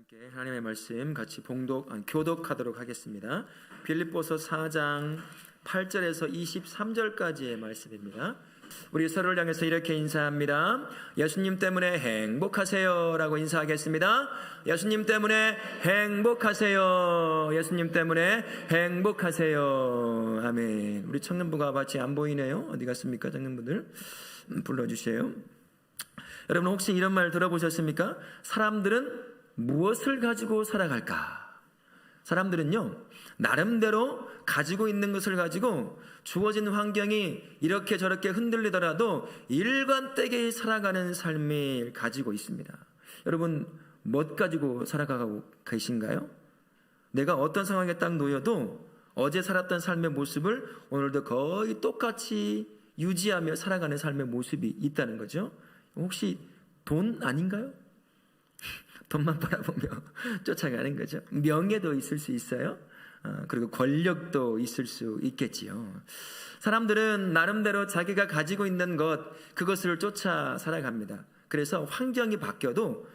함께 하나님의 말씀 같이 교독하도록 하겠습니다. 빌립보서 4장 8절에서 23절까지의 말씀입니다. 우리 서로를 향해서 이렇게 인사합니다. 예수님 때문에 행복하세요 라고 인사하겠습니다. 예수님 때문에 행복하세요. 예수님 때문에 행복하세요. 아멘. 우리 청년부가 마치 안 보이네요. 어디 갔습니까? 청년분들 불러주세요. 여러분 혹시 이런 말 들어보셨습니까? 사람들은 무엇을 가지고 살아갈까? 사람들은요, 나름대로 가지고 있는 것을 가지고 주어진 환경이 이렇게 저렇게 흔들리더라도 일관되게 살아가는 삶을 가지고 있습니다. 여러분, 뭐 가지고 살아가고 계신가요? 내가 어떤 상황에 딱 놓여도 어제 살았던 삶의 모습을 오늘도 거의 똑같이 유지하며 살아가는 삶의 모습이 있다는 거죠. 혹시 돈 아닌가요? 돈만 바라보며 쫓아가는 거죠. 명예도 있을 수 있어요. 그리고 권력도 있을 수 있겠지요. 사람들은 나름대로 자기가 가지고 있는 그것을 쫓아 살아갑니다. 그래서 환경이 바뀌어도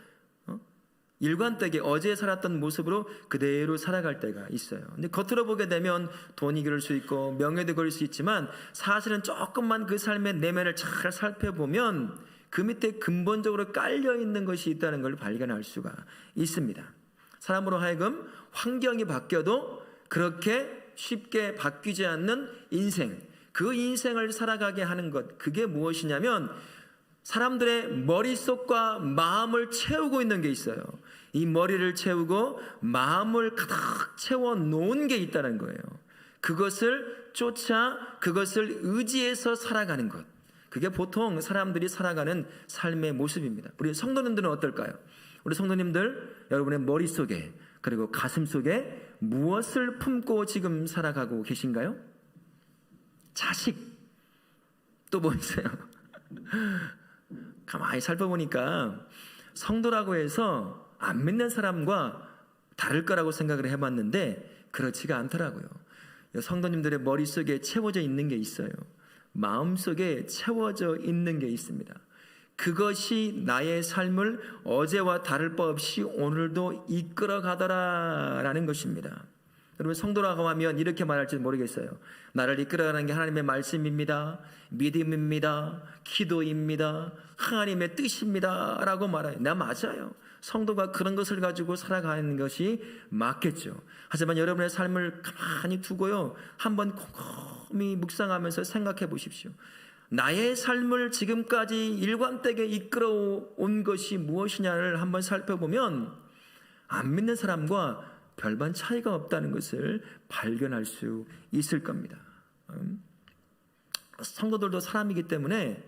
일관되게 어제 살았던 모습으로 그대로 살아갈 때가 있어요. 근데 겉으로 보게 되면 돈이 그럴 수 있고 명예도 그럴 수 있지만 사실은 조금만 그 삶의 내면을 잘 살펴보면 그 밑에 근본적으로 깔려있는 것이 있다는 걸 발견할 수가 있습니다. 사람으로 하여금 환경이 바뀌어도 그렇게 쉽게 바뀌지 않는 인생, 그 인생을 살아가게 하는 것, 그게 무엇이냐면 사람들의 머릿속과 마음을 채우고 있는 게 있어요. 이 머리를 채우고 마음을 가득 채워놓은 게 있다는 거예요. 그것을 쫓아 그것을 의지해서 살아가는 것, 그게 보통 사람들이 살아가는 삶의 모습입니다. 우리 성도님들은 어떨까요? 우리 성도님들, 여러분의 머릿속에 그리고 가슴속에 무엇을 품고 지금 살아가고 계신가요? 자식. 또 뭐 있어요? 가만히 살펴보니까 성도라고 해서 안 믿는 사람과 다를 거라고 생각을 해봤는데 그렇지가 않더라고요. 성도님들의 머릿속에 채워져 있는 게 있어요. 마음속에 채워져 있는 게 있습니다. 그것이 나의 삶을 어제와 다를 바 없이 오늘도 이끌어 가더라라는 것입니다. 여러분, 성도라고 하면 이렇게 말할지 모르겠어요. 나를 이끌어가는 게 하나님의 말씀입니다, 믿음입니다, 기도입니다, 하나님의 뜻입니다 라고 말해요. 나 맞아요. 성도가 그런 것을 가지고 살아가는 것이 맞겠죠. 하지만 여러분의 삶을 가만히 두고요, 한번 곰곰이 묵상하면서 생각해 보십시오. 나의 삶을 지금까지 일관되게 이끌어온 것이 무엇이냐를 한번 살펴보면 안 믿는 사람과 별반 차이가 없다는 것을 발견할 수 있을 겁니다. 성도들도 사람이기 때문에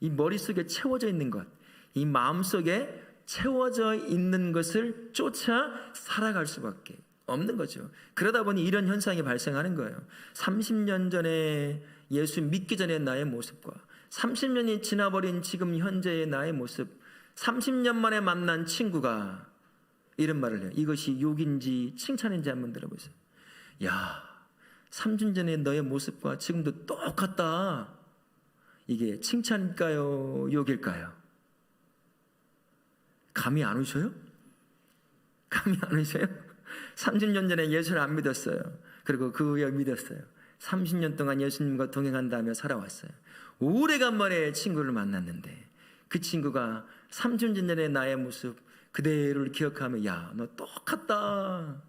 이 머릿속에 채워져 있는 것, 이 마음속에 채워져 있는 것을 쫓아 살아갈 수밖에 없는 거죠. 그러다 보니 이런 현상이 발생하는 거예요. 30년 전에 예수 믿기 전의 나의 모습과 30년이 지나버린 지금 현재의 나의 모습, 30년 만에 만난 친구가 이런 말을 해요. 이것이 욕인지 칭찬인지 한번 들어보세요. 야, 30년 전에 너의 모습과 지금도 똑같다. 이게 칭찬일까요? 욕일까요? 감이 안 오셔요? 감이 안 오셔요? 30년 전에 예수를 안 믿었어요. 그리고 그 후에 믿었어요. 30년 동안 예수님과 동행한다며 살아왔어요. 오래간만에 친구를 만났는데 그 친구가 30년 전에 나의 모습 그대로를 기억하며 야, 너 똑같다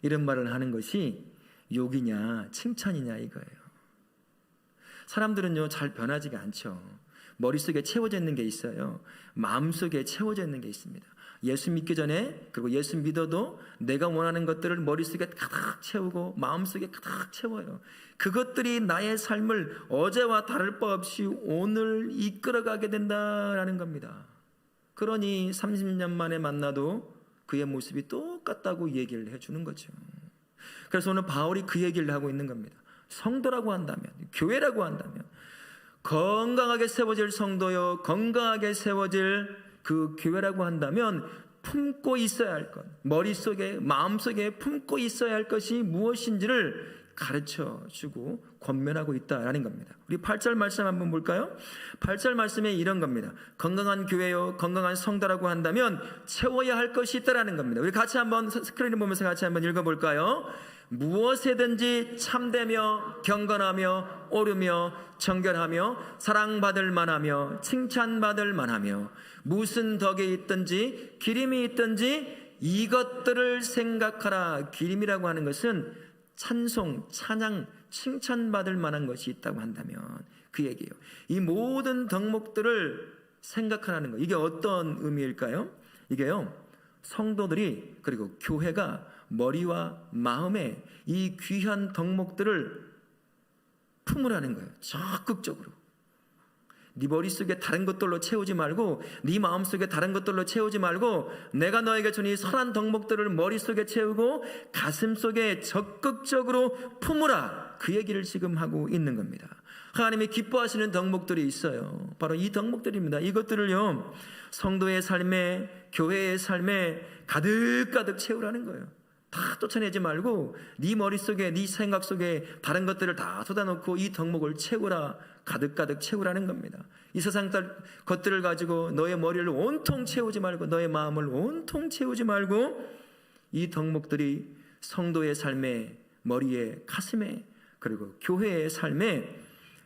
이런 말을 하는 것이 욕이냐 칭찬이냐 이거예요. 사람들은요 잘 변하지가 않죠. 머릿속에 채워져 있는 게 있어요. 마음속에 채워져 있는 게 있습니다. 예수 믿기 전에, 그리고 예수 믿어도 내가 원하는 것들을 머릿속에 가득 채우고 마음속에 가득 채워요. 그것들이 나의 삶을 어제와 다를 바 없이 오늘 이끌어가게 된다라는 겁니다. 그러니 30년 만에 만나도 그의 모습이 똑같다고 얘기를 해주는 거죠. 그래서 오늘 바울이 그 얘기를 하고 있는 겁니다. 성도라고 한다면, 교회라고 한다면 건강하게 세워질 성도요, 건강하게 세워질 그 교회라고 한다면 품고 있어야 할 것, 머릿속에 마음속에 품고 있어야 할 것이 무엇인지를 가르쳐 주고 권면하고 있다라는 겁니다. 우리 8절 말씀 한번 볼까요? 8절 말씀에 이런 겁니다. 건강한 교회요, 건강한 성도라고 한다면 채워야 할 것이 있다라는 겁니다. 우리 같이 한번 스크린을 보면서 같이 한번 읽어볼까요? 무엇에든지 참되며 경건하며 옳으며 정결하며 사랑받을 만하며 칭찬받을 만하며 무슨 덕이 있든지 기림이 있든지 이것들을 생각하라. 기림이라고 하는 것은 찬송, 찬양, 칭찬받을 만한 것이 있다고 한다면 그 얘기예요. 이 모든 덕목들을 생각하라는 거. 이게 어떤 의미일까요? 이게요, 성도들이 그리고 교회가 머리와 마음에 이 귀한 덕목들을 품으라는 거예요. 적극적으로. 네 머릿속에 다른 것들로 채우지 말고, 네 마음속에 다른 것들로 채우지 말고, 내가 너에게 준 이 선한 덕목들을 머릿속에 채우고 가슴속에 적극적으로 품으라. 그 얘기를 지금 하고 있는 겁니다. 하나님이 기뻐하시는 덕목들이 있어요. 바로 이 덕목들입니다. 이것들을요, 성도의 삶에, 교회의 삶에 가득가득 채우라는 거예요. 다 쫓아내지 말고 네 머릿속에, 네 생각 속에 다른 것들을 다 쏟아놓고 이 덕목을 채우라. 가득가득 채우라는 겁니다. 이 세상 것들을 가지고 너의 머리를 온통 채우지 말고, 너의 마음을 온통 채우지 말고 이 덕목들이 성도의 삶에, 머리에, 가슴에, 그리고 교회의 삶에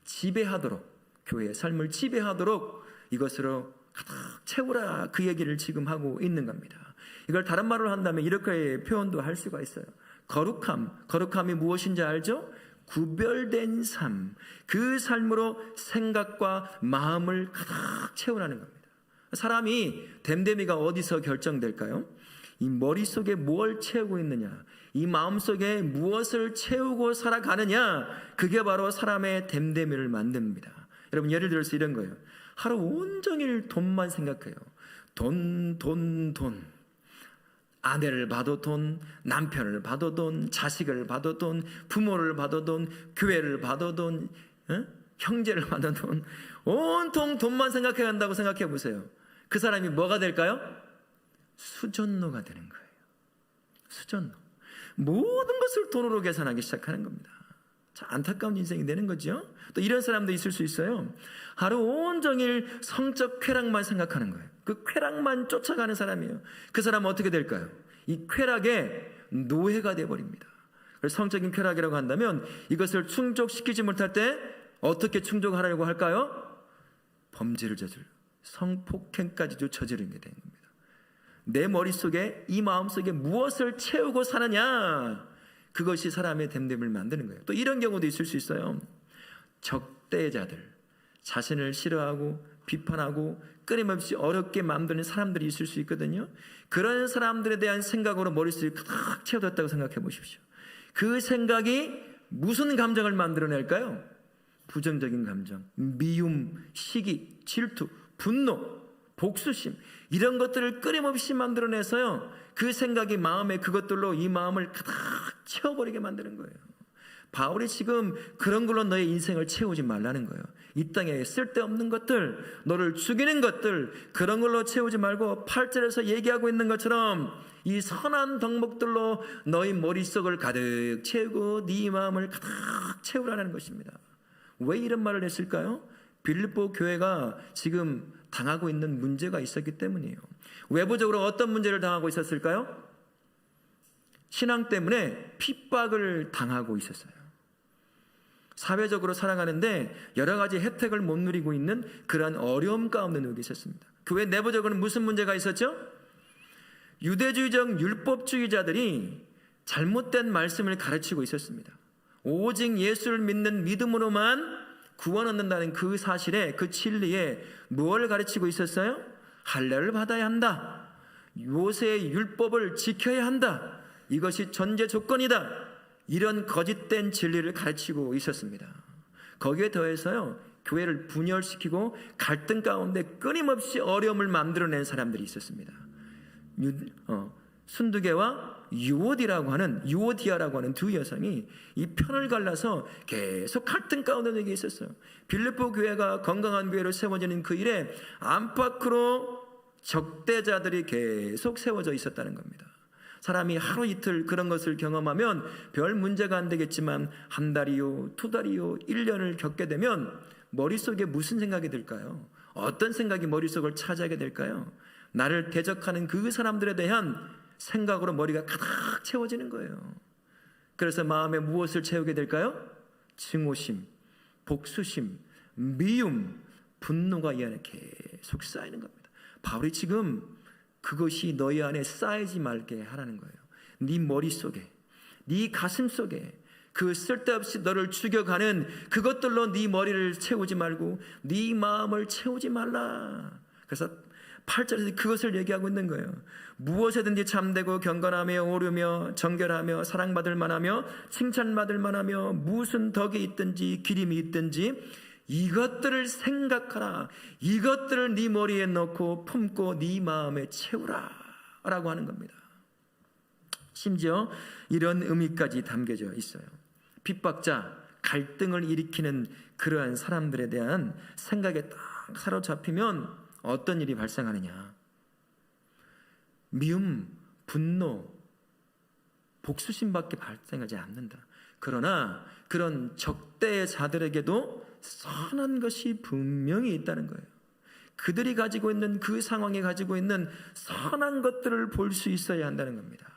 지배하도록, 교회의 삶을 지배하도록 이것으로 가득 채우라. 그 얘기를 지금 하고 있는 겁니다. 이걸 다른 말로 한다면 이렇게 표현도 할 수가 있어요. 거룩함이 무엇인지 알죠? 구별된 삶, 그 삶으로 생각과 마음을 가득 채우라는 겁니다. 사람이 됨됨이가 어디서 결정될까요? 이 머릿속에 뭘 채우고 있느냐, 이 마음속에 무엇을 채우고 살아가느냐, 그게 바로 사람의 됨됨이를 만듭니다. 여러분, 예를 들어서 이런 거예요. 하루 온종일 돈만 생각해요. 돈. 아내를 봐도 돈, 남편을 봐도 돈, 자식을 봐도 돈, 부모를 봐도 돈, 교회를 봐도 돈, 형제를 봐도 돈, 온통 돈만 생각해 간다고 생각해 보세요. 그 사람이 뭐가 될까요? 수전노가 되는 거예요. 수전노. 모든 것을 돈으로 계산하기 시작하는 겁니다. 참 안타까운 인생이 되는 거죠. 또 이런 사람도 있을 수 있어요. 하루 온종일 성적 쾌락만 생각하는 거예요. 그 쾌락만 쫓아가는 사람이에요. 그 사람은 어떻게 될까요? 이 쾌락의 노예가 되어버립니다. 그래서 성적인 쾌락이라고 한다면 이것을 충족시키지 못할 때 어떻게 충족하려고 할까요? 범죄를 저지르고 성폭행까지도 저지르게 되는 겁니다. 내 머릿속에, 이 마음속에 무엇을 채우고 사느냐, 그것이 사람의 됨됨을 만드는 거예요. 또 이런 경우도 있을 수 있어요. 적대자들, 자신을 싫어하고 비판하고 끊임없이 어렵게 만드는 사람들이 있을 수 있거든요. 그런 사람들에 대한 생각으로 머릿속에 가득 채워졌다고 생각해 보십시오. 그 생각이 무슨 감정을 만들어낼까요? 부정적인 감정, 미움, 시기, 질투, 분노, 복수심, 이런 것들을 끊임없이 만들어내서요, 그 생각이 마음에, 그것들로 이 마음을 가득 채워버리게 만드는 거예요. 바울이 지금 그런 걸로 너의 인생을 채우지 말라는 거예요. 이 땅에 쓸데없는 것들, 너를 죽이는 것들, 그런 걸로 채우지 말고 8절에서 얘기하고 있는 것처럼 이 선한 덕목들로 너희 머릿속을 가득 채우고 네 마음을 가득 채우라는 것입니다. 왜 이런 말을 했을까요? 빌립보 교회가 지금 당하고 있는 문제가 있었기 때문이에요. 외부적으로 어떤 문제를 당하고 있었을까요? 신앙 때문에 핍박을 당하고 있었어요. 사회적으로 살아가는데 여러 가지 혜택을 못 누리고 있는 그러한 어려움 가운데 누게 있었습니다. 교회 내부적으로는 무슨 문제가 있었죠? 유대주의적 율법주의자들이 잘못된 말씀을 가르치고 있었습니다. 오직 예수를 믿는 믿음으로만 구원 얻는다는 그 사실에, 그 진리에 무엇을 가르치고 있었어요? 할례를 받아야 한다. 모세의 율법을 지켜야 한다. 이것이 전제 조건이다. 이런 거짓된 진리를 가르치고 있었습니다. 거기에 더해서요, 교회를 분열시키고 갈등 가운데 끊임없이 어려움을 만들어낸 사람들이 있었습니다. 순두개와 유오디아라고 하는 두 여성이 이 편을 갈라서 계속 갈등 가운데 있었어요. 빌립보 교회가 건강한 교회로 세워지는 그 일에 안팎으로 적대자들이 계속 세워져 있었다는 겁니다. 사람이 하루 이틀 그런 것을 경험하면 별 문제가 안 되겠지만 한 달이요, 두 달이요, 1년을 겪게 되면 머릿속에 무슨 생각이 들까요? 어떤 생각이 머릿속을 차지하게 될까요? 나를 대적하는 그 사람들에 대한 생각으로 머리가 가득 채워지는 거예요. 그래서 마음에 무엇을 채우게 될까요? 증오심, 복수심, 미움, 분노가 이 안에 계속 쌓이는 겁니다. 바울이 지금 그것이 너희 안에 쌓이지 말게 하라는 거예요. 네 머릿속에, 네 가슴속에 그 쓸데없이 너를 죽여가는 그것들로 네 머리를 채우지 말고 네 마음을 채우지 말라. 그래서 8절에서 그것을 얘기하고 있는 거예요. 무엇에든지 참되고 경건하며 오르며 정결하며 사랑받을 만하며 칭찬받을 만하며 무슨 덕이 있든지 기림이 있든지 이것들을 생각하라. 이것들을 네 머리에 넣고 품고 네 마음에 채우라 라고 하는 겁니다. 심지어 이런 의미까지 담겨져 있어요. 핍박자, 갈등을 일으키는 그러한 사람들에 대한 생각에 딱 사로잡히면 어떤 일이 발생하느냐. 미움, 분노, 복수심밖에 발생하지 않는다. 그러나 그런 적대의 자들에게도 선한 것이 분명히 있다는 거예요. 그들이 가지고 있는 그 상황에 가지고 있는 선한 것들을 볼 수 있어야 한다는 겁니다.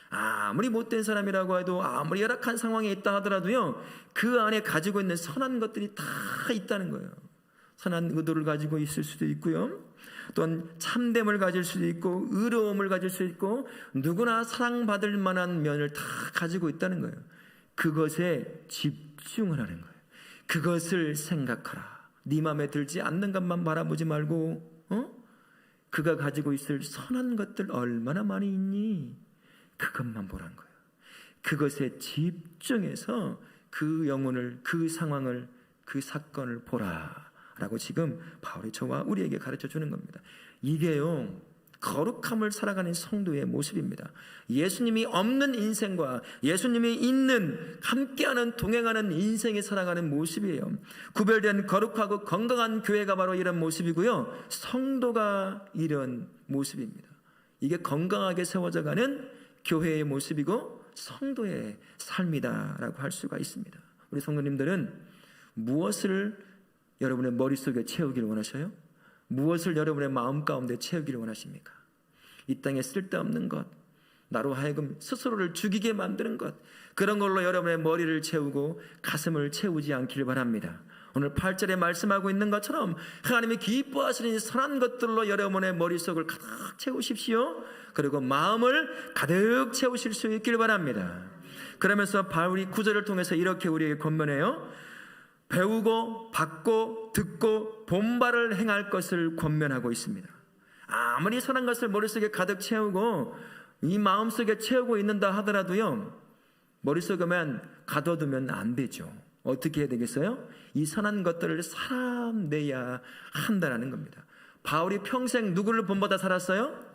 아무리 못된 사람이라고 해도 아무리 열악한 상황에 있다 하더라도요, 그 안에 가지고 있는 선한 것들이 다 있다는 거예요. 선한 의도를 가지고 있을 수도 있고요, 또한 참됨을 가질 수도 있고 의로움을 가질 수 있고 누구나 사랑받을 만한 면을 다 가지고 있다는 거예요. 그것에 집중을 하는 거예요. 그것을 생각하라. 네 마음에 들지 않는 것만 바라보지 말고 그가 가지고 있을 선한 것들 얼마나 많이 있니? 그것만 보라는 거예요. 그것에 집중해서 그 영혼을, 그 상황을, 그 사건을 보라 라고 지금 바울이 저와 우리에게 가르쳐 주는 겁니다. 이게요, 거룩함을 살아가는 성도의 모습입니다. 예수님이 없는 인생과 예수님이 있는, 함께하는, 동행하는 인생에 살아가는 모습이에요. 구별된 거룩하고 건강한 교회가 바로 이런 모습이고요, 성도가 이런 모습입니다. 이게 건강하게 세워져가는 교회의 모습이고 성도의 삶이다라고 할 수가 있습니다. 우리 성도님들은 무엇을 여러분의 머릿속에 채우기를 원하셔요? 무엇을 여러분의 마음 가운데 채우기를 원하십니까? 이 땅에 쓸데없는 것, 나로 하여금 스스로를 죽이게 만드는 것, 그런 걸로 여러분의 머리를 채우고 가슴을 채우지 않기를 바랍니다. 오늘 8절에 말씀하고 있는 것처럼 하나님이 기뻐하시는 선한 것들로 여러분의 머릿속을 가득 채우십시오. 그리고 마음을 가득 채우실 수 있길 바랍니다. 그러면서 바울이 9절을 통해서 이렇게 우리에게 권면해요. 배우고 받고 듣고 본바를 행할 것을 권면하고 있습니다. 아무리 선한 것을 머릿속에 가득 채우고 이 마음속에 채우고 있는다 하더라도요, 머릿속에만 가둬두면 안 되죠. 어떻게 해야 되겠어요? 이 선한 것들을 살아내야 한다는 겁니다. 바울이 평생 누구를 본받아 살았어요?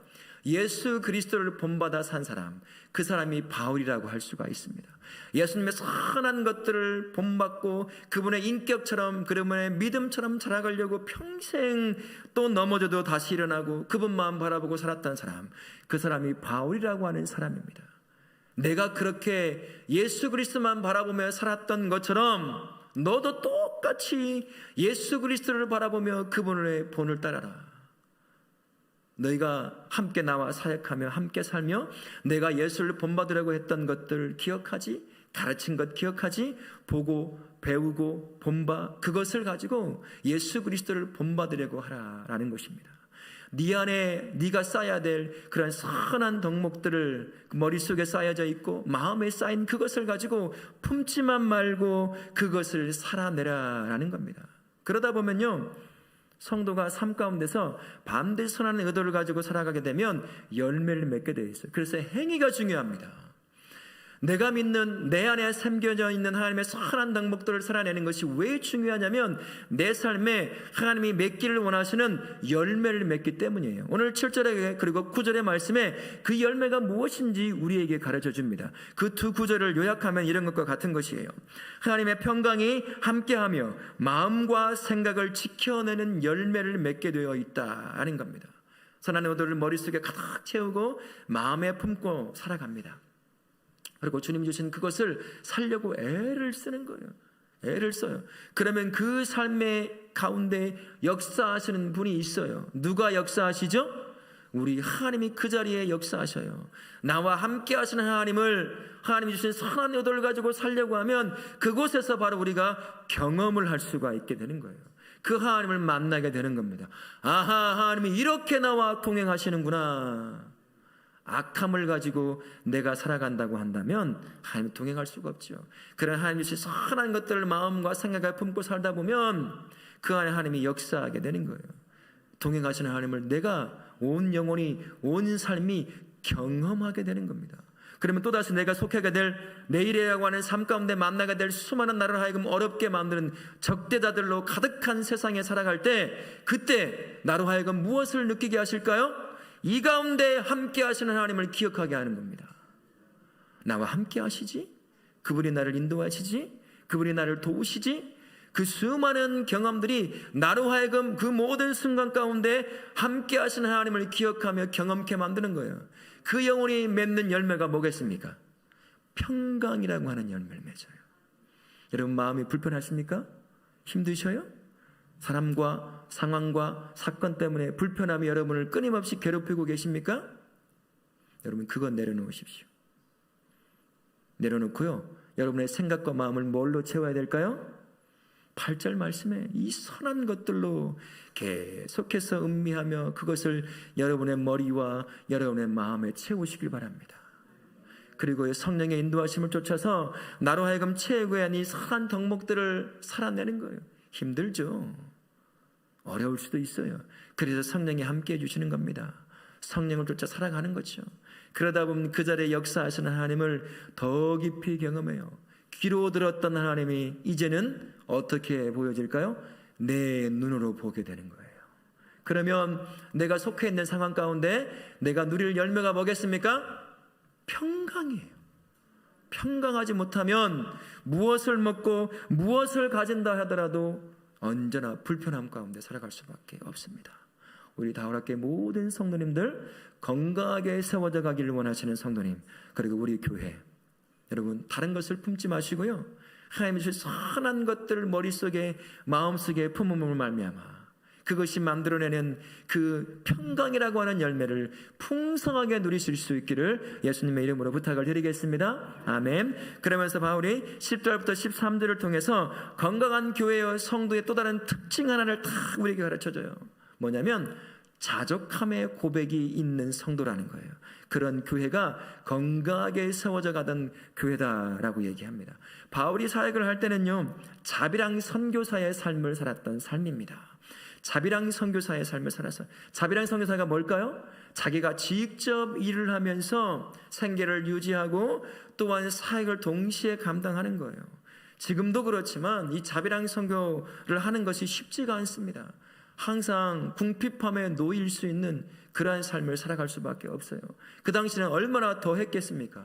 예수 그리스도를 본받아 산 사람, 그 사람이 바울이라고 할 수가 있습니다. 예수님의 선한 것들을 본받고 그분의 인격처럼, 그분의 믿음처럼 자라가려고 평생 또 넘어져도 다시 일어나고 그분만 바라보고 살았던 사람, 그 사람이 바울이라고 하는 사람입니다. 내가 그렇게 예수 그리스도만 바라보며 살았던 것처럼 너도 똑같이 예수 그리스도를 바라보며 그분의 본을 따라라. 너희가 함께 나와 사역하며 함께 살며 내가 예수를 본받으려고 했던 것들 기억하지? 가르친 것 기억하지? 보고 배우고 본바, 그것을 가지고 예수 그리스도를 본받으려고 하라라는 것입니다. 네 안에 네가 쌓아야 될 그런 선한 덕목들을 머릿속에 쌓여져 있고 마음에 쌓인 그것을 가지고 품지만 말고 그것을 살아내라라는 겁니다. 그러다 보면요, 성도가 삶 가운데서 반드시 선한 의도를 가지고 살아가게 되면 열매를 맺게 되어 있어요. 그래서 행위가 중요합니다. 내가 믿는 내 안에 담겨져 있는 하나님의 선한 덕목들을 살아내는 것이 왜 중요하냐면 내 삶에 하나님이 맺기를 원하시는 열매를 맺기 때문이에요. 오늘 7절에 그리고 9절의 말씀에 그 열매가 무엇인지 우리에게 가르쳐 줍니다. 그 두 구절을 요약하면 이런 것과 같은 것이에요. 하나님의 평강이 함께하며 마음과 생각을 지켜내는 열매를 맺게 되어 있다는 겁니다. 선한 의도를 머릿속에 가득 채우고 마음에 품고 살아갑니다. 그리고 주님 주신 그것을 살려고 애를 쓰는 거예요. 애를 써요. 그러면 그 삶의 가운데 역사하시는 분이 있어요. 누가 역사하시죠? 우리 하나님이 그 자리에 역사하셔요. 나와 함께 하시는 하나님이 주신 선한 의도를 가지고 살려고 하면 그곳에서 바로 우리가 경험을 할 수가 있게 되는 거예요. 그 하나님을 만나게 되는 겁니다. 아하, 하나님이 이렇게 나와 동행하시는구나. 악함을 가지고 내가 살아간다고 한다면 하나님 동행할 수가 없죠. 그런 하나님이 주신 선한 것들을 마음과 생각에 품고 살다 보면 그 안에 하나님이 역사하게 되는 거예요. 동행하시는 하나님을 내가 온 영혼이, 온 삶이 경험하게 되는 겁니다. 그러면 또다시 내가 속하게 될 내일이라고 하는 삶 가운데 만나게 될 수많은 나를 하여금 어렵게 만드는 적대자들로 가득한 세상에 살아갈 때, 그때 나로 하여금 무엇을 느끼게 하실까요? 이 가운데 함께 하시는 하나님을 기억하게 하는 겁니다. 나와 함께 하시지? 그분이 나를 인도하시지? 그분이 나를 도우시지? 그 수많은 경험들이 나로 하여금 그 모든 순간 가운데 함께 하시는 하나님을 기억하며 경험케 만드는 거예요. 그 영혼이 맺는 열매가 뭐겠습니까? 평강이라고 하는 열매를 맺어요. 여러분 마음이 불편하십니까? 힘드셔요? 사람과 상황과 사건 때문에 불편함이 여러분을 끊임없이 괴롭히고 계십니까? 여러분 그건 내려놓으십시오. 내려놓고요, 여러분의 생각과 마음을 뭘로 채워야 될까요? 8절 말씀에 이 선한 것들로 계속해서 음미하며 그것을 여러분의 머리와 여러분의 마음에 채우시길 바랍니다. 그리고 성령의 인도하심을 쫓아서 나로 하여금 채우고야 하는 이 선한 덕목들을 살아내는 거예요. 힘들죠. 어려울 수도 있어요. 그래서 성령이 함께 해주시는 겁니다. 성령을 쫓아 살아가는 거죠. 그러다 보면 그 자리에 역사하시는 하나님을 더 깊이 경험해요. 귀로 들었던 하나님이 이제는 어떻게 보여질까요? 내 눈으로 보게 되는 거예요. 그러면 내가 속해 있는 상황 가운데 내가 누릴 열매가 뭐겠습니까? 평강이에요. 평강하지 못하면 무엇을 먹고 무엇을 가진다 하더라도 언제나 불편함 가운데 살아갈 수밖에 없습니다. 우리 다울학교의 모든 성도님들 건강하게 세워져 가기를 원하시는 성도님, 그리고 우리 교회 여러분 다른 것을 품지 마시고요, 하나님이 주신 선한 것들을 머릿속에 마음속에 품음을 말미암아 그것이 만들어내는 그 평강이라고 하는 열매를 풍성하게 누리실 수 있기를 예수님의 이름으로 부탁을 드리겠습니다. 아멘. 그러면서 바울이 10절부터 13절을 통해서 건강한 교회의 성도의 또 다른 특징 하나를 딱 우리에게 가르쳐줘요. 뭐냐면 자족함의 고백이 있는 성도라는 거예요. 그런 교회가 건강하게 세워져 가던 교회다라고 얘기합니다. 바울이 사역을 할 때는요, 자비랑 선교사의 삶을 살았던 삶입니다. 자비랑 선교사의 삶을 살았어요. 자비랑 선교사가 뭘까요? 자기가 직접 일을 하면서 생계를 유지하고 또한 사역을 동시에 감당하는 거예요. 지금도 그렇지만 이 자비랑 선교를 하는 것이 쉽지가 않습니다. 항상 궁핍함에 놓일 수 있는 그러한 삶을 살아갈 수밖에 없어요. 그 당시는 얼마나 더 했겠습니까?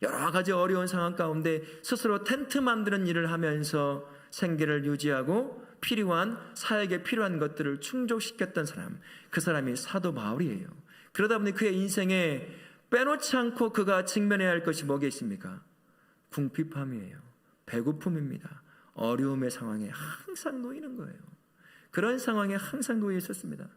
여러 가지 어려운 상황 가운데 스스로 텐트 만드는 일을 하면서 생계를 유지하고 필요한 사역에 필요한 것들을 충족시켰던 사람, 그 사람이 사도 바울이에요. 그러다 보니 그의 인생에 빼놓지 않고 그가 직면해야 할 것이 뭐겠습니까? 궁핍함이에요. 배고픔입니다. 어려움의 상황에 항상 놓이는 거예요. 그런 상황에 항상 놓여 있었습니다.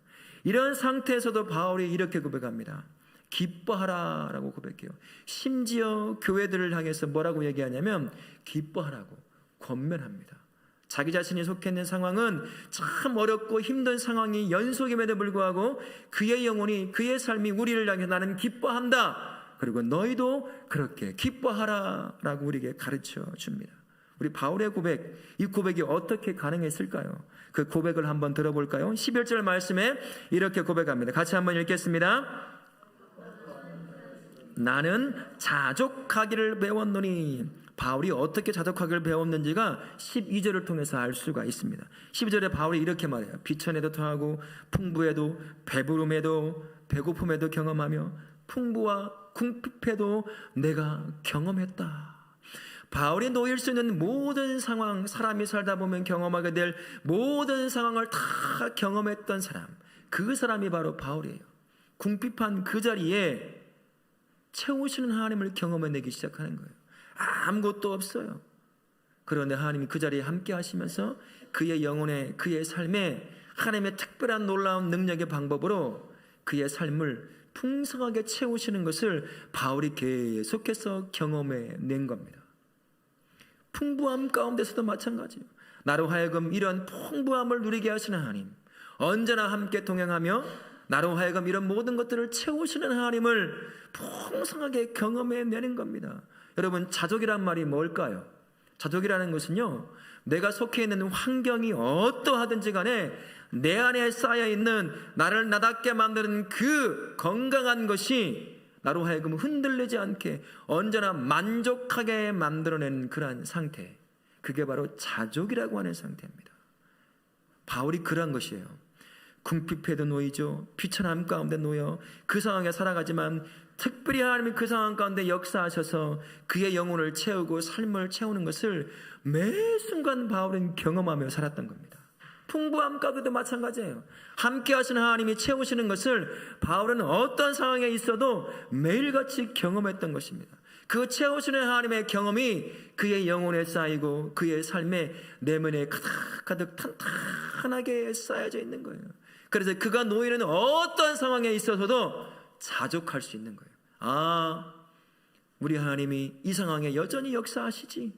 이런 상태에서도 바울이 이렇게 고백합니다. 기뻐하라라고 고백해요. 심지어 교회들을 향해서 뭐라고 얘기하냐면 기뻐하라고 권면합니다. 자기 자신이 속해 있는 상황은 참 어렵고 힘든 상황이 연속임에도 불구하고 그의 영혼이, 그의 삶이 우리를 향해 나는 기뻐한다, 그리고 너희도 그렇게 기뻐하라라고 우리에게 가르쳐 줍니다. 우리 바울의 고백, 이 고백이 어떻게 가능했을까요? 그 고백을 한번 들어볼까요? 11절 말씀에 이렇게 고백합니다. 같이 한번 읽겠습니다. 나는 자족하기를 배웠노니. 바울이 어떻게 자족하기를 배웠는지가 12절을 통해서 알 수가 있습니다. 12절에 바울이 이렇게 말해요. 비천에도 더하고 풍부에도 배부름에도 배고픔에도 경험하며 풍부와 궁핍에도 내가 경험했다. 바울이 놓일 수 있는 모든 상황, 사람이 살다 보면 경험하게 될 모든 상황을 다 경험했던 사람, 그 사람이 바로 바울이에요. 궁핍한 그 자리에 채우시는 하나님을 경험해내기 시작하는 거예요. 아무것도 없어요. 그런데 하나님이 그 자리에 함께 하시면서 그의 영혼에, 그의 삶에 하나님의 특별한 놀라운 능력의 방법으로 그의 삶을 풍성하게 채우시는 것을 바울이 계속해서 경험해낸 겁니다. 풍부함 가운데서도 마찬가지예요. 나로 하여금 이런 풍부함을 누리게 하시는 하나님, 언제나 함께 동행하며 나로 하여금 이런 모든 것들을 채우시는 하나님을 풍성하게 경험해내는 겁니다. 여러분, 자족이란 말이 뭘까요? 자족이라는 것은요, 내가 속해 있는 환경이 어떠하든지 간에 내 안에 쌓여있는 나를 나답게 만드는 그 건강한 것이 나로 하여금 흔들리지 않게 언제나 만족하게 만들어낸 그러한 상태, 그게 바로 자족이라고 하는 상태입니다. 바울이 그러한 것이에요. 궁핍해도 놓이죠. 비천함 가운데 놓여 그 상황에 살아가지만 특별히 하나님이 그 상황 가운데 역사하셔서 그의 영혼을 채우고 삶을 채우는 것을 매 순간 바울은 경험하며 살았던 겁니다. 풍부함 가운데도 마찬가지예요. 함께 하시는 하나님이 채우시는 것을 바울은 어떤 상황에 있어도 매일같이 경험했던 것입니다. 그 채우시는 하나님의 경험이 그의 영혼에 쌓이고 그의 삶의 내면에 가득가득 탄탄하게 쌓여져 있는 거예요. 그래서 그가 놓이는 어떤 상황에 있어서도 자족할 수 있는 거예요. 아, 우리 하나님이 이 상황에 여전히 역사하시지.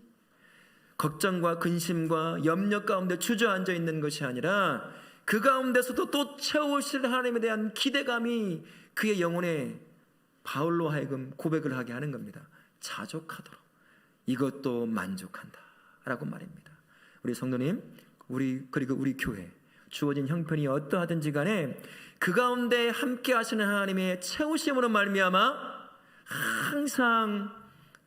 걱정과 근심과 염려 가운데 주저앉아 있는 것이 아니라 그 가운데서도 또 채우실 하나님에 대한 기대감이 그의 영혼에 바울로 하여금 고백을 하게 하는 겁니다. 자족하도록 이것도 만족한다 라고 말입니다. 우리 성도님, 그리고 우리 교회 주어진 형편이 어떠하든지 간에 그 가운데 함께 하시는 하나님의 채우심으로 말미암아 항상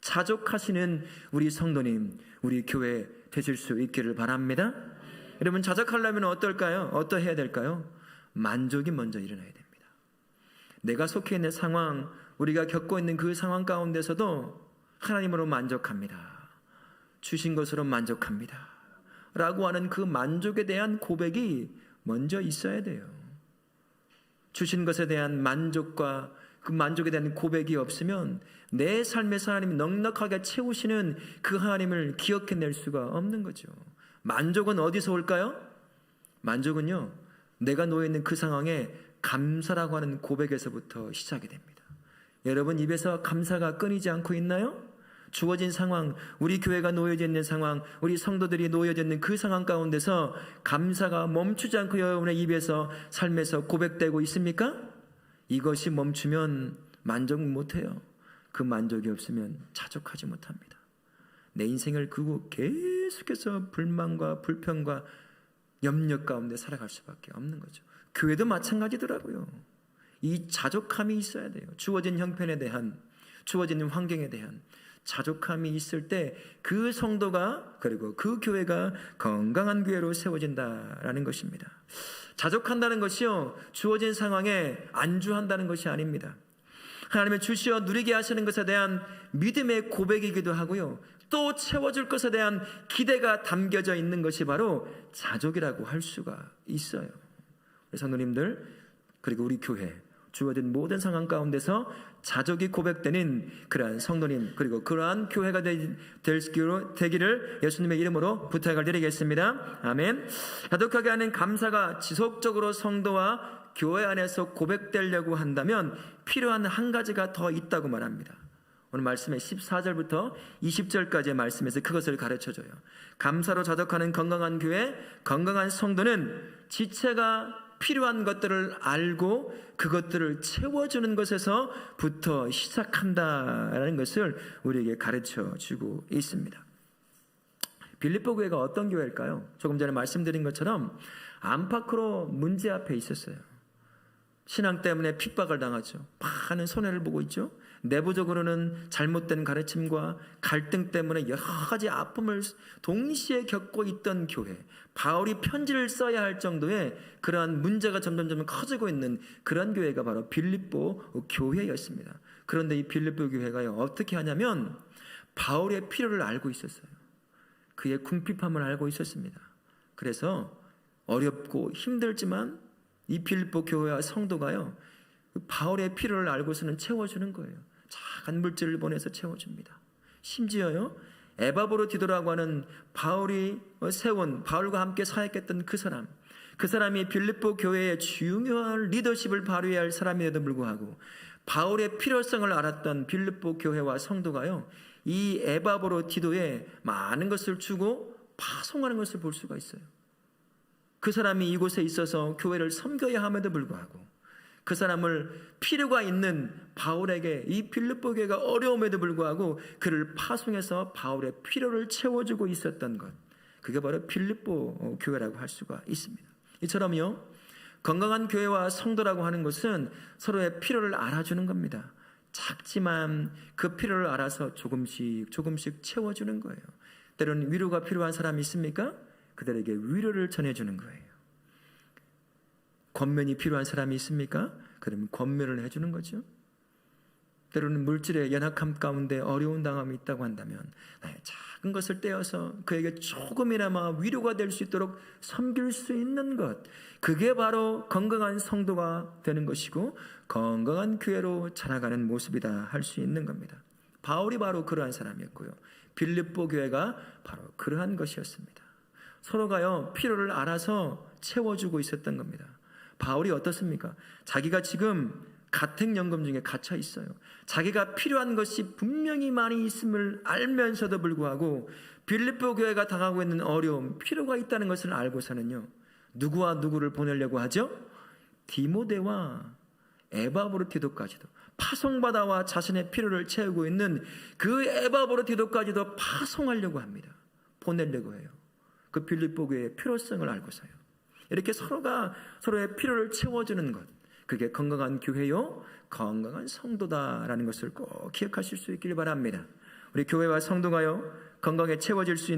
자족하시는 우리 성도님, 우리 교회 되실 수 있기를 바랍니다. 여러분, 자족하려면 어떨까요? 어떠해야 될까요? 만족이 먼저 일어나야 됩니다. 내가 속해 있는 상황, 우리가 겪고 있는 그 상황 가운데서도 하나님으로 만족합니다. 주신 것으로 만족합니다. 라고 하는 그 만족에 대한 고백이 먼저 있어야 돼요. 주신 것에 대한 만족과 그 만족에 대한 고백이 없으면 내 삶에서 하나님이 넉넉하게 채우시는 그 하나님을 기억해낼 수가 없는 거죠. 만족은 어디서 올까요? 만족은요, 내가 놓여있는 그 상황에 감사라고 하는 고백에서부터 시작이 됩니다. 여러분 입에서 감사가 끊이지 않고 있나요? 주어진 상황, 우리 교회가 놓여져 있는 상황, 우리 성도들이 놓여져 있는 그 상황 가운데서 감사가 멈추지 않고 여러분의 입에서 삶에서 고백되고 있습니까? 이것이 멈추면 만족 못해요. 그 만족이 없으면 자족하지 못합니다. 내 인생을 그고 계속해서 불만과 불평과 염려 가운데 살아갈 수밖에 없는 거죠. 교회도 마찬가지더라고요. 이 자족함이 있어야 돼요. 주어진 형편에 대한, 주어진 환경에 대한 자족함이 있을 때 그 성도가, 그리고 그 교회가 건강한 교회로 세워진다라는 것입니다. 자족한다는 것이요, 주어진 상황에 안주한다는 것이 아닙니다. 하나님의 주시어 누리게 하시는 것에 대한 믿음의 고백이기도 하고요, 또 채워줄 것에 대한 기대가 담겨져 있는 것이 바로 자족이라고 할 수가 있어요. 성도님들, 그리고 우리 교회 주어진 모든 상황 가운데서 자족이 고백되는 그러한 성도님, 그리고 그러한 교회가 되기를 예수님의 이름으로 부탁을 드리겠습니다. 아멘. 자족하게 하는 감사가 지속적으로 성도와 교회 안에서 고백되려고 한다면 필요한 한 가지가 더 있다고 말합니다. 오늘 말씀의 14절부터 20절까지의 말씀에서 그것을 가르쳐줘요. 감사로 자족하는 건강한 교회, 건강한 성도는 지체가 필요한 것들을 알고 그것들을 채워주는 것에서부터 시작한다라는 것을 우리에게 가르쳐주고 있습니다. 빌립보 교회가 어떤 교회일까요? 조금 전에 말씀드린 것처럼 안팎으로 문제 앞에 있었어요. 신앙 때문에 핍박을 당하죠. 많은 손해를 보고 있죠. 내부적으로는 잘못된 가르침과 갈등 때문에 여러 가지 아픔을 동시에 겪고 있던 교회, 바울이 편지를 써야 할 정도의 그러한 문제가 점점 커지고 있는 그런 교회가 바로 빌립보 교회였습니다. 그런데 이 빌립보 교회가 어떻게 하냐면 바울의 필요를 알고 있었어요. 그의 궁핍함을 알고 있었습니다. 그래서 어렵고 힘들지만 이 빌립보 교회와 성도가요, 바울의 필요를 알고서는 채워주는 거예요. 작은 물질을 보내서 채워줍니다. 심지어요, 에바브로디도라고 하는 바울이 세운, 바울과 함께 사역했던 그 사람이 빌립보 교회의 중요한 리더십을 발휘해야 할 사람임에도 불구하고 바울의 필요성을 알았던 빌립보 교회와 성도가요, 이 에바브로디도에 많은 것을 주고 파송하는 것을 볼 수가 있어요. 그 사람이 이곳에 있어서 교회를 섬겨야 함에도 불구하고 그 사람을 필요가 있는 바울에게, 이 빌립보 교회가 어려움에도 불구하고 그를 파송해서 바울의 필요를 채워주고 있었던 것, 그게 바로 빌립보 교회라고 할 수가 있습니다. 이처럼요, 건강한 교회와 성도라고 하는 것은 서로의 필요를 알아주는 겁니다. 작지만 그 필요를 알아서 조금씩 채워주는 거예요. 때로는 위로가 필요한 사람이 있습니까? 그들에게 위로를 전해주는 거예요. 권면이 필요한 사람이 있습니까? 그러면 권면을 해주는 거죠. 때로는 물질의 연약함 가운데 어려운 당함이 있다고 한다면 나의 작은 것을 떼어서 그에게 조금이나마 위로가 될 수 있도록 섬길 수 있는 것, 그게 바로 건강한 성도가 되는 것이고 건강한 교회로 자라가는 모습이다 할 수 있는 겁니다. 바울이 바로 그러한 사람이었고요, 빌립보 교회가 바로 그러한 것이었습니다. 서로가요, 필요를 알아서 채워주고 있었던 겁니다. 바울이 어떻습니까? 자기가 지금 가택연금 중에 갇혀 있어요. 자기가 필요한 것이 분명히 많이 있음을 알면서도 불구하고 빌립보 교회가 당하고 있는 어려움, 필요가 있다는 것을 알고서는요, 누구와 누구를 보내려고 하죠? 디모데와 에바브로디도까지도, 파송받아와 자신의 필요를 채우고 있는 그 에바브로디도까지도 파송하려고 합니다. 보내려고 해요. 그 빌립보 교회의 필요성을 알고서요. 이렇게 서로가 서로의 필요를 채워주는 것, 그게 건강한 교회요, 건강한 성도다라는 것을 꼭 기억하실 수 있길 바랍니다. 우리 교회와 성도가요, 건강에 채워질 수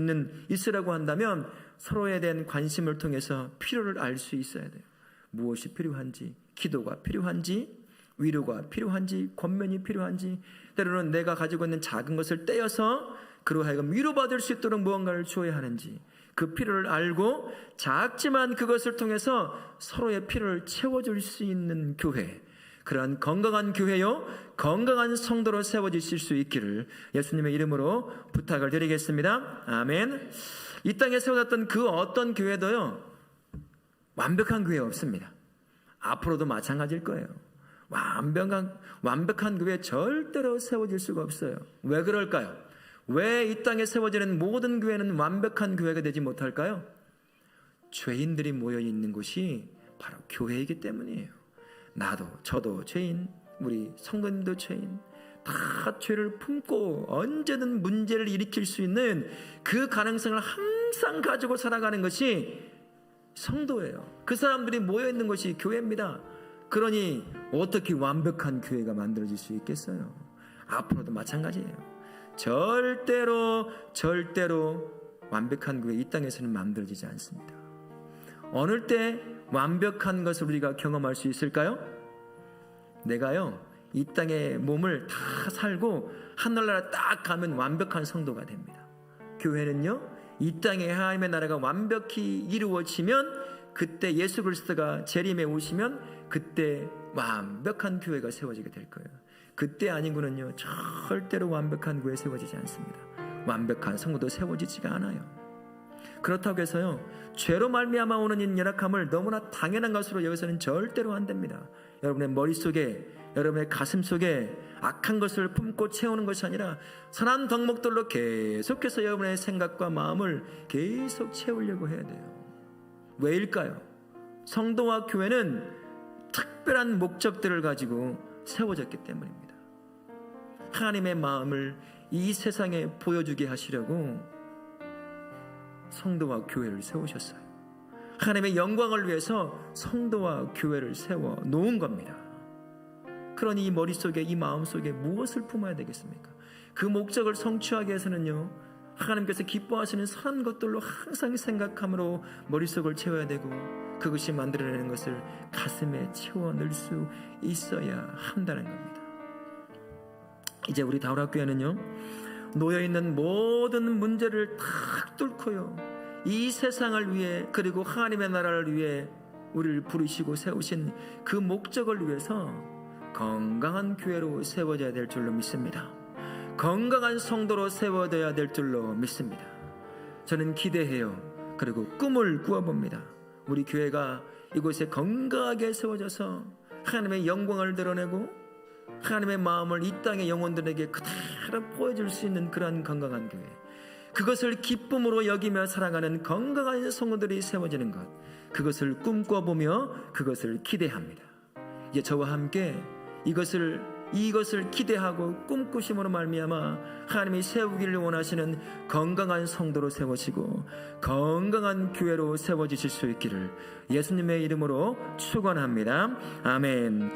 있으라고 한다면 서로에 대한 관심을 통해서 필요를 알 수 있어야 돼요. 무엇이 필요한지, 기도가 필요한지, 위로가 필요한지, 권면이 필요한지, 때로는 내가 가지고 있는 작은 것을 떼어서 그로 하여금 위로받을 수 있도록 무언가를 주어야 하는지, 그 필요를 알고 작지만 그것을 통해서 서로의 필요를 채워줄 수 있는 교회, 그러한 건강한 교회요, 건강한 성도로 세워지실 수 있기를 예수님의 이름으로 부탁을 드리겠습니다. 아멘. 이 땅에 세워졌던 그 어떤 교회도요, 완벽한 교회 없습니다. 앞으로도 마찬가지일 거예요. 완벽한 교회 절대로 세워질 수가 없어요. 왜 그럴까요? 왜 이 땅에 세워지는 모든 교회는 완벽한 교회가 되지 못할까요? 죄인들이 모여있는 곳이 바로 교회이기 때문이에요. 나도 저도 죄인, 우리 성도님도 죄인, 다 죄를 품고 언제든 문제를 일으킬 수 있는 그 가능성을 항상 가지고 살아가는 것이 성도예요. 그 사람들이 모여있는 것이 교회입니다. 그러니 어떻게 완벽한 교회가 만들어질 수 있겠어요? 앞으로도 마찬가지예요. 절대로 완벽한 교회 이 땅에서는 만들어지지 않습니다. 어느 때 완벽한 것을 우리가 경험할 수 있을까요? 내가요, 이 땅의 몸을 다 살고 하늘나라 딱 가면 완벽한 성도가 됩니다. 교회는요, 이 땅의 하나님의 나라가 완벽히 이루어지면, 그때 예수 그리스도가 재림에 오시면 그때 완벽한 교회가 세워지게 될 거예요. 그때 아니고는요, 절대로 완벽한 교회 세워지지 않습니다. 완벽한 성도도 세워지지가 않아요. 그렇다고 해서요, 죄로 말미암아 오는 연약함을 너무나 당연한 것으로 여기서는 절대로 안 됩니다. 여러분의 머릿속에, 여러분의 가슴속에 악한 것을 품고 채우는 것이 아니라 선한 덕목들로 계속해서 여러분의 생각과 마음을 계속 채우려고 해야 돼요. 왜일까요? 성도와 교회는 특별한 목적들을 가지고 세워졌기 때문입니다. 하나님의 마음을 이 세상에 보여주게 하시려고 성도와 교회를 세우셨어요. 하나님의 영광을 위해서 성도와 교회를 세워 놓은 겁니다. 그러니 이 머릿속에, 이 마음속에 무엇을 품어야 되겠습니까? 그 목적을 성취하기 위해서는요, 하나님께서 기뻐하시는 선한 것들로 항상 생각함으로 머릿속을 채워야 되고, 그것이 만들어내는 것을 가슴에 채워 넣을 수 있어야 한다는 겁니다. 이제 우리 다울학교에는요, 놓여있는 모든 문제를 탁 뚫고요, 이 세상을 위해, 그리고 하나님의 나라를 위해 우리를 부르시고 세우신 그 목적을 위해서 건강한 교회로 세워져야 될 줄로 믿습니다. 건강한 성도로 세워져야 될 줄로 믿습니다. 저는 기대해요. 그리고 꿈을 꾸어봅니다. 우리 교회가 이곳에 건강하게 세워져서 하나님의 영광을 드러내고 하나님의 마음을 이 땅의 영혼들에게 그대로 보여줄 수 있는 그러한 건강한 교회, 그것을 기쁨으로 여기며 살아가는 건강한 성도들이 세워지는 것, 그것을 꿈꿔보며 그것을 기대합니다. 이제 저와 함께 이것을 기대하고 꿈꾸심으로 말미암아 하나님이 세우기를 원하시는 건강한 성도로 세워지고 건강한 교회로 세워지실 수 있기를 예수님의 이름으로 축원합니다. 아멘.